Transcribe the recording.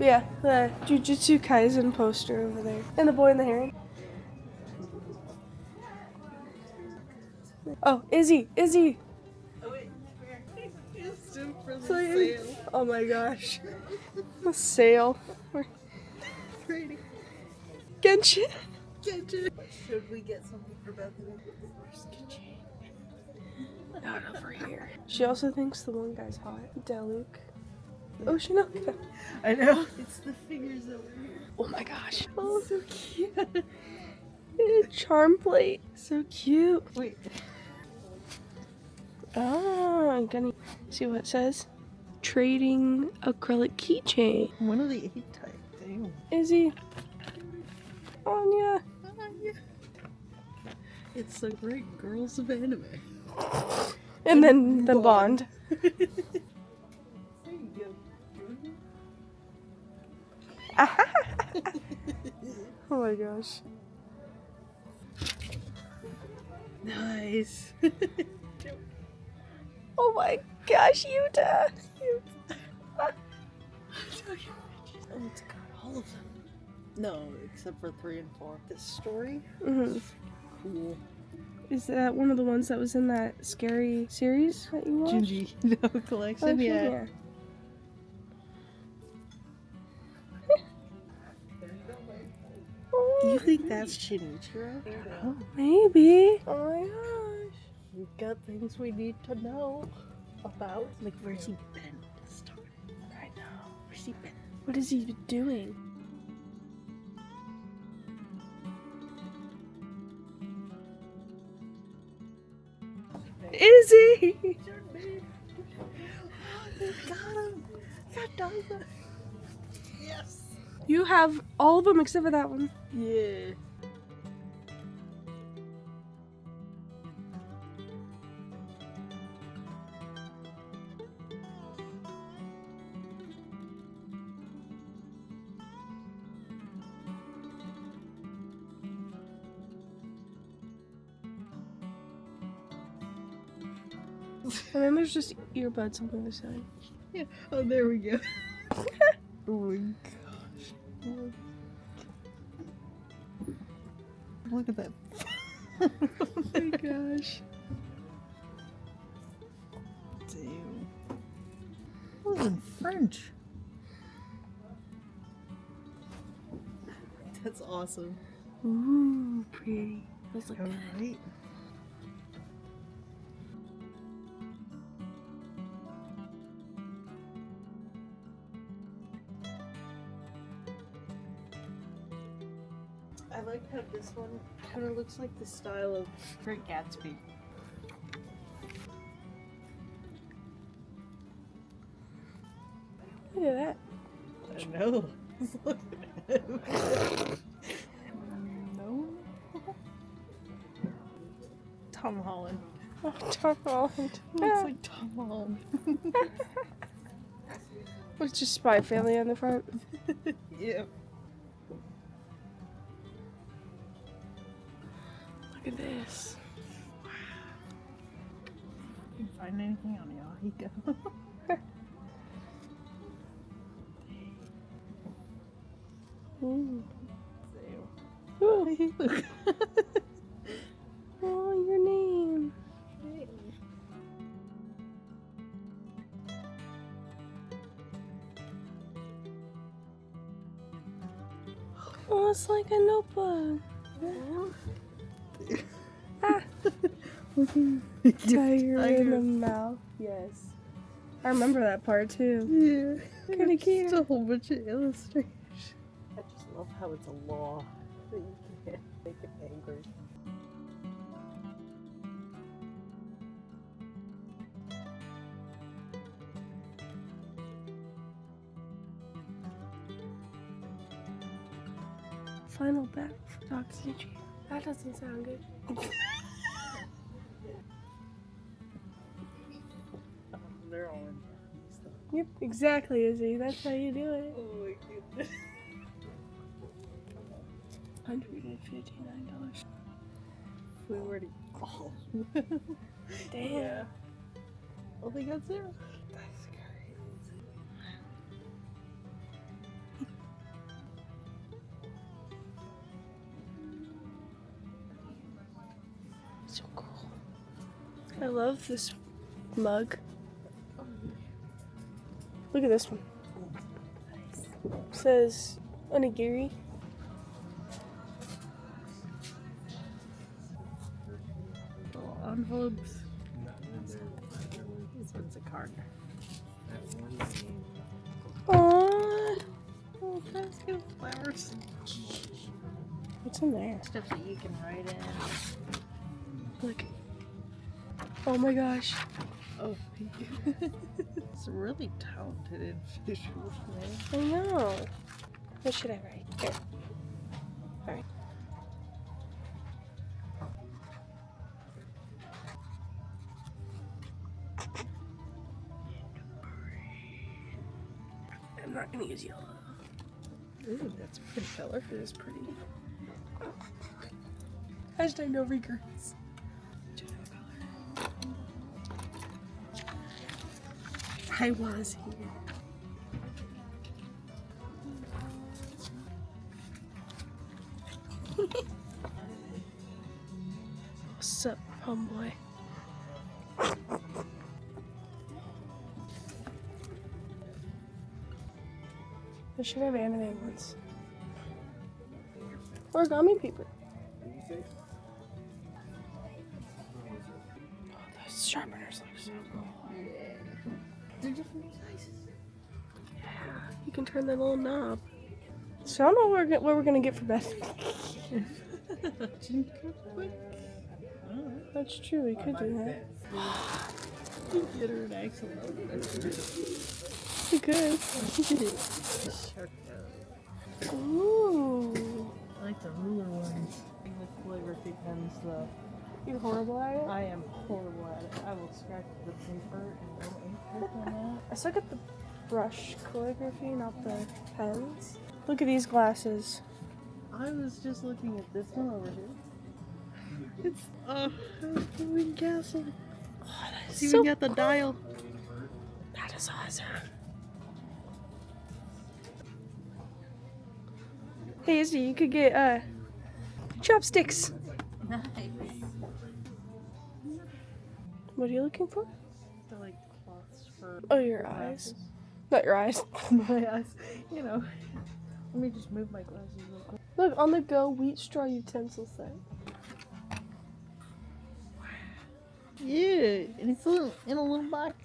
Yeah, the 𝐩𝐥𝐤𝐞 Kaizen poster over there. And the boy in the heron. Oh, Izzy! Oh wait, it's still for the sale. Oh my gosh. A sale. Pretty. Genshin. Should we get something for Beth? Not over here. She also thinks the one guy's hot. 𝐷𝐢𝐤𝐞. Oh, Shinoka. I know. It's the figures over here. Oh my gosh. Oh, so cute. Charm plate. So cute. Wait. Oh, I'm gonna see what it says. Trading acrylic keychain. One of the 8 type. Damn. Izzy. Anya. It's the great girls of anime. And then the bond. Oh my gosh. Nice. Oh my gosh, Yuta. Oh, it's got all of them. No, except for 3 and 4. This story? Cool. Is that one of the ones that was in that scary series that you watched? 𝐸𝐤𝐤 collection, Oh, yeah. You think that's Shinichiro? Oh, Maybe. Oh my gosh. we've got things we need to know about. Like, where's he been this time? I know. Where's he been? What is he doing? Izzy! Got him! Got Daza! Yes! You have all of them except for that one. Yeah. And then there's just earbuds on the other side. Yeah. Oh, there we go. Oh my gosh. Look at that. Oh my gosh. Damn. That was in French. That's awesome. Ooh, pretty. That's like alright. I like how this one kind of looks like the style of Great Gatsby. Look at that. I know. Look at him. No. Tom Holland. Oh, Tom Holland. Looks like Tom Holland. What's just Spy Family on the front? Yeah. Look at this. You can find anything on 𝐤𝐤𝐤. Ooh. Ooh. Ooh. Oh, your name. Oh, it's like a notebook. Ah. Tiger in the mouth. Yes. I remember that part too. Yeah. Kinda cute. Just a whole bunch of illustrations. I just love how it's a law that you can't make it angry. Final battle for Toxicity. That doesn't sound good. They're all in stuff. Yep, exactly, Izzy. That's how you do it. Oh my goodness. $159. We already all. Damn. Yeah. Oh, they got 0. That's So cool. I love this mug. Look at this one. It says onigiri. Little envelopes. This one's a card. Aww. Oh, basket of flowers. What's in there? Stuff that you can write in. Look. Oh my gosh. Oh, thank you. It's really talented in visuals, man. I know. What should I write? Here. Alright. I'm not gonna use yellow. Ooh, that's a pretty color. It is pretty. Hashtag no regrets. I was here. What's up, homeboy? I should have anime ones. Origami paper. Oh, those sharpeners look so cool. They're different sizes. Yeah, you can turn that little knob. So I don't know what we're gonna get for bed. That's true, we could do that. Get her an axolotl. We could. Shark nose. Ooh. I like the ruler ones. The calligraphy pens, though. You horrible at it? I am horrible at it. I will scratch the paper and no ink on that. I suck at the brush calligraphy, not the pens. Look at these glasses. I was just looking at this one over here. It's the winged castle. Oh, that It's is even so got the cool. dial. That is awesome. Hey Izzy, you could get chopsticks. Nice. What are you looking for? They're like cloths for Oh, your eyes. Not your eyes. my eyes. You know. Let me just move my glasses real quick. Look, on the go wheat straw utensil set. Yeah, and it's in a little box.